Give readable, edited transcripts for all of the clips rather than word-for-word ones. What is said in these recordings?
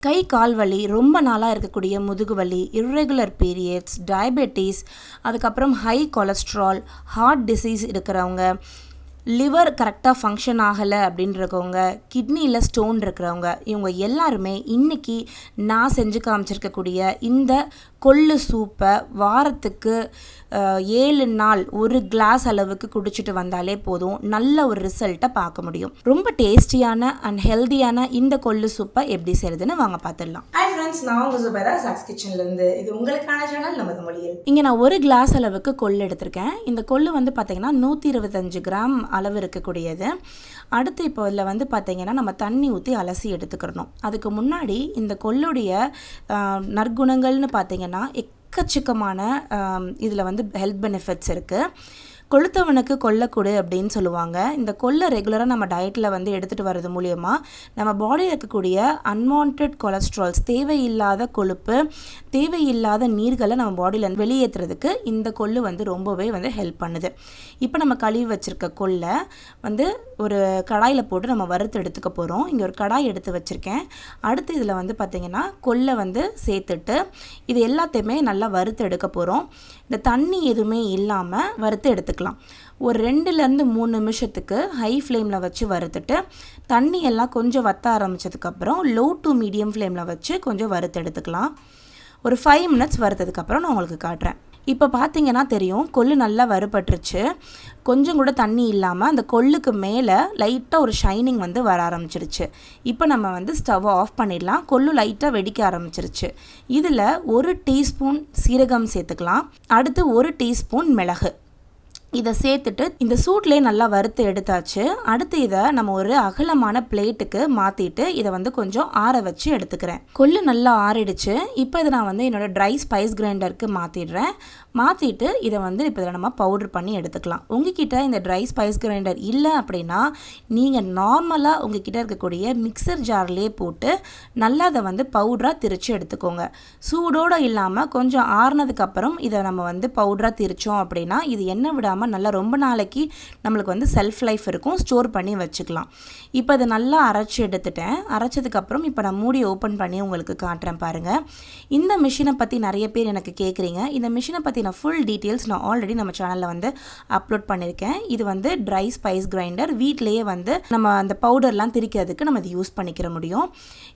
கை கால் வலி, ரொம்ப நாளாக இருக்கக்கூடிய முதுகு வலி, இர்ரெகுலர் பீரியட்ஸ், டயபெட்டிஸ், அதுக்கப்புறம் ஹை கொலஸ்ட்ரால், ஹார்ட் டிசீஸ் இருக்கிறவங்க, லிவர் கரெக்டாக ஃபங்க்ஷன் ஆகலை அப்படின்றவங்க, கிட்னியில் ஸ்டோன் இருக்கிறவங்க, இவங்க எல்லாருமே இன்றைக்கி நான் செஞ்சு காமிச்சிருக்கக்கூடிய இந்த கொள்ளு சூப்பை வாரத்துக்கு 7 நாள் ஒரு கிளாஸ் அளவுக்கு குடிச்சிட்டு வந்தாலே போதும், நல்ல ஒரு ரிசல்ட்டை பார்க்க முடியும். ரொம்ப டேஸ்டியான அண்ட் ஹெல்தியான இந்த கொள்ளு சூப்பை எப்படி செய்யறதுன்னு வாங்க பார்த்துடலாம். ஹாய் ஃப்ரெண்ட்ஸ், நான் உங்கள் சுபேதா சாக்ஸ் கிச்சன்லேருந்து. இது உங்களுக்கான சேனல் நமது மொழியில். இங்கே நான் ஒரு கிளாஸ் அளவுக்கு கொள்ளு எடுத்திருக்கேன். இந்த கொள்ளு வந்து பார்த்தீங்கன்னா 125 கிராம் அளவு இருக்கக்கூடியது. அடுத்து இப்போ இதில் வந்து பார்த்தீங்கன்னா நம்ம தண்ணி ஊற்றி அலசி எடுத்துக்கிறணும். அதுக்கு முன்னாடி இந்த கொள்ளுடைய நற்குணங்கள்னு பார்த்தீங்கன்னா எக்கச்சக்கமான இதில் வந்து ஹெல்த் பெனிஃபிட்ஸ் இருக்குது. கொளுத்தவனுக்கு கொள்ளக்கூடு அப்படின்னு சொல்லுவாங்க. இந்த கொள்ளை ரெகுலராக நம்ம டயட்டில் வந்து எடுத்துகிட்டு வர்றது மூலிமா நம்ம பாடியில் இருக்கக்கூடிய அன்வான்ட் கொலஸ்ட்ரால்ஸ், தேவையில்லாத கொழுப்பு, தேவையில்லாத நீர்களை நம்ம பாடியில் வெளியேற்றுறதுக்கு இந்த கொள்ளு வந்து ரொம்பவே வந்து ஹெல்ப் பண்ணுது. இப்போ நம்ம கழுவி வச்சுருக்க கொள்ளை வந்து ஒரு கடாயில் போட்டு நம்ம வறுத்து எடுத்துக்க போகிறோம். இங்கே ஒரு கடாய் எடுத்து வச்சுருக்கேன். அடுத்து இதில் வந்து பார்த்திங்கன்னா கொள்ளை வந்து சேர்த்துட்டு இது எல்லாத்தையுமே நல்லா வறுத்து எடுக்க போகிறோம். இந்த தண்ணி எதுவுமே இல்லாமல் வறுத்து எடுத்துக்கலாம். ஒரு 2லேருந்து 3 நிமிஷத்துக்கு ஹை ஃப்ளேமில் வச்சு வறுத்துட்டு தண்ணி எல்லாம் கொஞ்சம் வற்ற ஆரம்பித்ததுக்கப்புறம் லோ டு மீடியம் ஃப்ளேமில் வச்சு கொஞ்சம் வறுத்து எடுத்துக்கலாம். ஒரு 5 மினிட்ஸ் வறுத்ததுக்கப்புறம் நான் உங்களுக்கு காட்டுறேன். இப்போ பார்த்தீங்கன்னா தெரியும், கொள்ளு நல்லா வறுபட்டுருச்சு. கொஞ்சம் கூட தண்ணி இல்லாமல் அந்த கொள்ளுக்கு மேலே லைட்டாக ஒரு ஷைனிங் வந்து வர ஆரம்பிச்சிருச்சு. இப்போ நம்ம வந்து ஸ்டவ்வை ஆஃப் பண்ணிடலாம். கொள்ளு லைட்டாக வெடிக்க ஆரம்பிச்சிருச்சு. இதில் 1 டீஸ்பூன் சீரகம் சேர்த்துக்கலாம். அடுத்து 1 டீஸ்பூன் மிளகு இதை சேர்த்துட்டு இந்த சூட்லேயே நல்லா வறுத்து எடுத்தாச்சு. அடுத்து இதை நம்ம ஒரு அகலமான பிளேட்டுக்கு மாற்றிட்டு இதை வந்து கொஞ்சம் ஆற வச்சு எடுத்துக்கிறேன். கொள்ளு நல்லா ஆறிடுச்சு. இப்போ இதை நான் வந்து என்னோடய ட்ரை ஸ்பைஸ் கிரைண்டருக்கு மாற்றிடுறேன். மாற்றிட்டு இதை வந்து இப்போ இதில் நம்ம பவுடர் பண்ணி எடுத்துக்கலாம். உங்ககிட்ட இந்த ட்ரை ஸ்பைஸ் கிரைண்டர் இல்லை அப்படின்னா நீங்கள் நார்மலாக உங்ககிட்ட இருக்கக்கூடிய மிக்சர் ஜார்லேயே போட்டு நல்லா அதை வந்து பவுடராக திரித்து எடுத்துக்கோங்க. சூடோடு இல்லாமல் கொஞ்சம் ஆறுனதுக்கப்புறம் இதை நம்ம வந்து பவுடராக திரித்தோம் அப்படின்னா இது எண்ணெய் விடாமல் நல்லா ரொம்ப நாளைக்கு நம்மளுக்கு வந்து செல்ஃப் லைஃப் இருக்கும், ஸ்டோர் பண்ணி வச்சுக்கலாம். இப்போ இதை நல்லா அரைச்சி எடுத்துட்டேன். அரைச்சதுக்கப்புறம் இப்போ நான் மூடி ஓப்பன் பண்ணி உங்களுக்கு காட்டுறேன் பாருங்கள். இந்த மிஷினை பற்றி நிறைய பேர் எனக்கு கேட்குறீங்க. இந்த மிஷினை பற்றி நான் ஃபுல் டீட்டெயில்ஸ் நான் ஆல்ரெடி நம்ம சேனலில் வந்து அப்லோட் பண்ணியிருக்கேன். இது வந்து ட்ரை ஸ்பைஸ் கிரைண்டர். வீட்டிலேயே வந்து நம்ம அந்த பவுடர்லாம் திரிக்கிறதுக்கு நம்ம இது யூஸ் பண்ணிக்கிற முடியும்.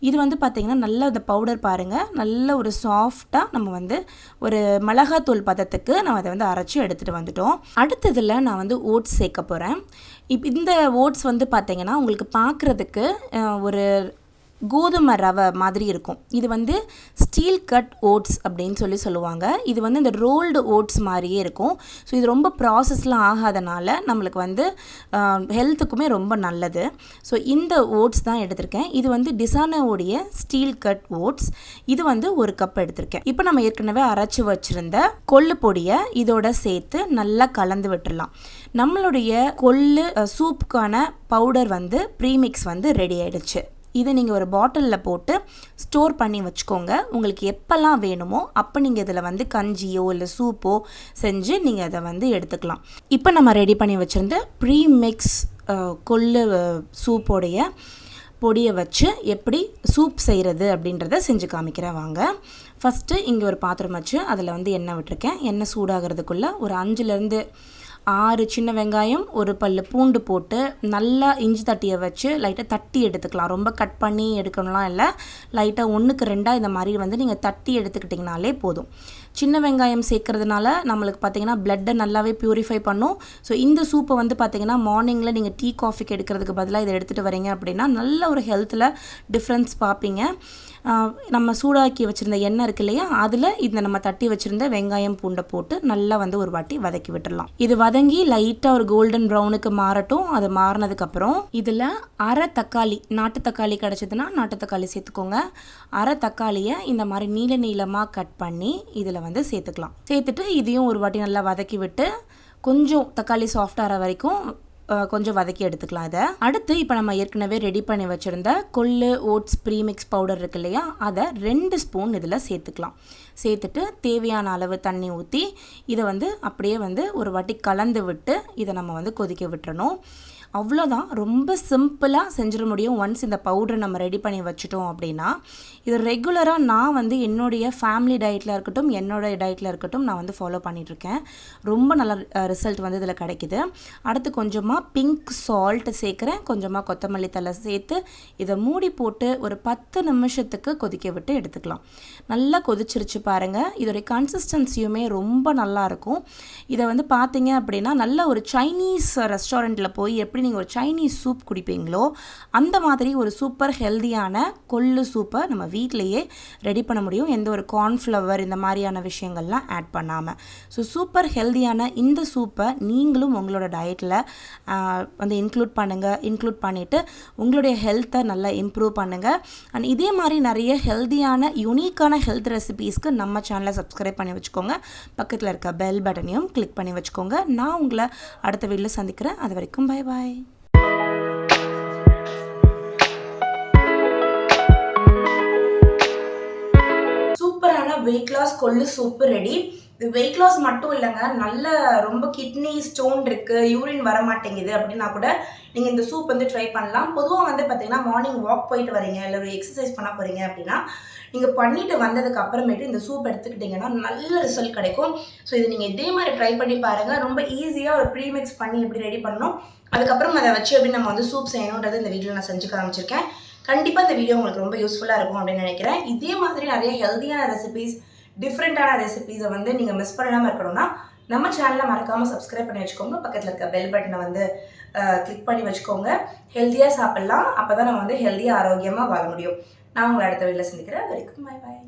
இது வந்து பார்த்திங்கன்னா நல்ல இந்த பவுடர் பாருங்கள், நல்ல ஒரு சாஃப்டாக நம்ம வந்து ஒரு மிளகாத்தூள் பதத்துக்கு நம்ம அதை வந்து அரைச்சி எடுத்துகிட்டு வந்துட்டோம். அடுத்ததில் நான் வந்து ஓட்ஸ் சேர்க்க போகிறேன். இப்போ இந்த ஓட்ஸ் வந்து பார்த்திங்கன்னா உங்களுக்கு பார்க்குறதுக்கு ஒரு கோதுமை ரவை மாதிரி இருக்கும். இது வந்து ஸ்டீல் கட் ஓட்ஸ் அப்படின்னு சொல்லுவாங்க. இது வந்து இந்த ரோல்டு ஓட்ஸ் மாதிரியே இருக்கும். ஸோ இது ரொம்ப ப்ராசஸ்லாம் ஆகாதனால நம்மளுக்கு வந்து ஹெல்த்துக்குமே ரொம்ப நல்லது. ஸோ இந்த ஓட்ஸ் தான் எடுத்திருக்கேன். இது வந்து டிசானோடைய ஸ்டீல் கட் ஓட்ஸ். இது வந்து 1 கப் எடுத்திருக்கேன். இப்போ நம்ம ஏற்கனவே அரைச்சி வச்சுருந்த கொள்ளு பொடியை இதோட சேர்த்து நல்லா கலந்து விட்டுடலாம். நம்மளுடைய கொள்ளு சூப்புக்கான பவுடர் வந்து ப்ரீமிக்ஸ் வந்து ரெடி ஆகிடுச்சு. இதை நீங்கள் ஒரு பாட்டிலில் போட்டு ஸ்டோர் பண்ணி வச்சுக்கோங்க. உங்களுக்கு எப்போல்லாம் வேணுமோ அப்போ நீங்கள் இதில் வந்து கஞ்சியோ இல்லை சூப்போ செஞ்சு நீங்கள் அதை வந்து எடுத்துக்கலாம். இப்போ நம்ம ரெடி பண்ணி வச்சுருந்த ப்ரீமிக்ஸ் கொள்ளு சூப்போடைய பொடியை வச்சு எப்படி சூப் செய்கிறது அப்படின்றத செஞ்சு காமிக்கிறேன் வாங்க. ஃபஸ்ட்டு இங்கே ஒரு பாத்திரம் வச்சு அதில் வந்து எண்ணெய் விட்டுருக்கேன். எண்ணெய் சூடாகிறதுக்குள்ளே ஒரு 5லேருந்து 6 சின்ன வெங்காயம், 1 பல்லு பூண்டு போட்டு நல்லா இஞ்சி தட்டியை வச்சு லைட்டாக தட்டி எடுத்துக்கலாம். ரொம்ப கட் பண்ணி எடுக்கணும்லாம் இல்லை, லைட்டாக 1க்கு 2 இந்த மாதிரி வந்து நீங்கள் தட்டி எடுத்துக்கிட்டிங்கனாலே போதும். சின்ன வெங்காயம் சேர்க்கறதுனால நம்மளுக்கு பார்த்திங்கன்னா பிளட்டை நல்லாவே ப்யூரிஃபை பண்ணும். ஸோ இந்த சூப்பை வந்து பார்த்திங்கன்னா மார்னிங்கில் நீங்கள் டீ காஃபிக்கு எடுக்கிறதுக்கு பதிலாக இதை எடுத்துகிட்டு வரீங்க அப்படின்னா நல்ல ஒரு ஹெல்த்தில் டிஃப்ரென்ஸ் பார்ப்பீங்க. நம்ம சூடாக்கி வச்சுருந்த எண்ணெய் இருக்கு இல்லையா, அதில் இந்த நம்ம தட்டி வச்சுருந்த வெங்காயம் பூண்டை போட்டு நல்லா வந்து ஒரு வாட்டி வதக்கி விட்டுடலாம். இது வதங்கி லைட்டாக ஒரு கோல்டன் ப்ரௌனுக்கு மாறட்டும். அது மாறினதுக்கப்புறம் இதில் அரை தக்காளி, நாட்டு தக்காளி கிடச்சதுன்னா நாட்டு தக்காளி சேர்த்துக்கோங்க. அரை தக்காளியை இந்த மாதிரி நீளமாக கட் பண்ணி இதில் வந்து சேர்த்துக்கலாம். சேர்த்துட்டு இதையும் ஒரு வாட்டி நல்லா வதக்கி விட்டு கொஞ்சம் தக்காளி சாஃப்டாகிற வரைக்கும் கொஞ்சம் வதக்கி எடுத்துக்கலாம். அதை அடுத்து இப்போ நம்ம ஏற்கனவே ரெடி பண்ணி வச்சுருந்த கொள்ளு ஓட்ஸ் ப்ரீமிக்ஸ் பவுடர் இருக்கு இல்லையா, அதை 2 ஸ்பூன் இதில் சேர்த்துக்கலாம். சேர்த்துட்டு தேவையான அளவு தண்ணி ஊற்றி இதை வந்து அப்படியே வந்து ஒரு வாட்டி கலந்து விட்டு இதை நம்ம வந்து கொதிக்க விட்டுறணும். அவ்வளோதான், ரொம்ப சிம்பிளாக செஞ்சிட முடியும். ஒன்ஸ் இந்த பவுடரை நம்ம ரெடி பண்ணி வச்சுட்டோம் அப்படின்னா இது ரெகுலராக நான் வந்து என்னுடைய ஃபேமிலி டயட்டில் இருக்கட்டும், என்னோடய டயட்டில் இருக்கட்டும் நான் வந்து ஃபாலோ பண்ணிகிட்ருக்கேன். ரொம்ப நல்ல ரிசல்ட் வந்து இதில் கிடைக்கிது. அடுத்து கொஞ்சமாக பிங்க் சால்ட் சேர்க்குறேன், கொஞ்சமாக கொத்தமல்லி தழை சேர்த்து இதை மூடி போட்டு ஒரு 10 நிமிஷத்துக்கு கொதிக்க விட்டு எடுத்துக்கலாம். நல்லா கொதிச்சிருச்சு பாருங்கள். இதோடைய கன்சிஸ்டன்சியுமே ரொம்ப நல்லாயிருக்கும். இதை வந்து பார்த்தீங்க அப்படின்னா நல்ல ஒரு சைனீஸ் ரெஸ்டாரண்ட்டில் போய் எப்படி நீங்கள் ஒரு சைனீஸ் சூப் குடிப்பீங்களோ அந்த மாதிரி ஒரு சூப்பர் ஹெல்தியான கொள்ளு சூப்பை நம்ம வீட்டிலையே ரெடி பண்ண முடியும், எந்த ஒரு கார்ன்ஃப்ளவர் இந்த மாதிரியான விஷயங்கள்லாம் ஆட் பண்ணாமல். ஸோ சூப்பர் ஹெல்தியான இந்த சூப்பை நீங்களும் உங்களோட டயட்டில் வந்து இன்க்ளூட் பண்ணிவிட்டு உங்களுடைய ஹெல்த்தை நல்லா இம்ப்ரூவ் பண்ணுங்கள். அண்ட் இதே மாதிரி நிறைய ஹெல்தியான யூனிக்கான ஹெல்த் ரெசிபீஸ்க்கு நம்ம சேனலை சப்ஸ்கிரைப் பண்ணி வச்சுக்கோங்க. பக்கத்தில் இருக்க பெல் பட்டனையும் கிளிக் பண்ணி வச்சுக்கோங்க. நான் உங்களை அடுத்த வீடியோவில் சந்திக்கிறேன். அது வரைக்கும் பை பாய். சூப்பரான வெயிட் லாஸ் கொள்ளு சூப்பு ரெடி. இது வெயிட் லாஸ் மட்டும் இல்லைங்க, நல்ல ரொம்ப கிட்னி ஸ்டோன் இருக்குது, யூரின் வர மாட்டேங்குது அப்படின்னா கூட நீங்கள் இந்த சூப் வந்து ட்ரை பண்ணலாம். பொதுவாக வந்து பார்த்தீங்கன்னா மார்னிங் வாக் போயிட்டு வரீங்க இல்லை ஒரு எக்ஸசைஸ் பண்ண போகிறீங்க அப்படின்னா நீங்கள் பண்ணிட்டு வந்ததுக்கு அப்புறமேட்டு இந்த சூப் எடுத்துக்கிட்டிங்கன்னா நல்ல ரிசல்ட் கிடைக்கும். ஸோ இது நீங்கள் இதே மாதிரி ட்ரை பண்ணி பாருங்கள். ரொம்ப ஈஸியாக ஒரு ப்ரீமிக்ஸ் பண்ணி எப்படி ரெடி பண்ணணும், அதுக்கப்புறம் அதை வச்சு எப்படி நம்ம வந்து சூப் செய்யணுன்றது இந்த வீடியோவில் நான் செஞ்சு காமிச்சிருக்கேன். கண்டிப்பாக இந்த வீடியோ உங்களுக்கு ரொம்ப யூஸ்ஃபுல்லாக இருக்கும் அப்படின்னு நினைக்கிறேன். இதே மாதிரி நிறைய ஹெல்த்தியான ரெசிபீஸ், டிஃப்ரெண்ட்டான ரெசிபீஸை வந்து நீங்கள் மிஸ் பண்ணாமல் இருக்கணும்னா நம்ம சேனலை மறக்காமல் சப்ஸ்கிரைப் பண்ணி வச்சுக்கோங்க. பக்கத்தில் இருக்க பெல் பட்டனை வந்து கிளிக் பண்ணி வச்சுக்கோங்க. ஹெல்த்தியாக சாப்பிட்லாம். அப்போ தான் நம்ம வந்து ஹெல்த்தியாக ஆரோக்கியமாக வாழ முடியும். நான் உங்களை அடுத்த வீடியோவில் சந்திக்கிறேன். அது வரைக்கும் பை பாய்.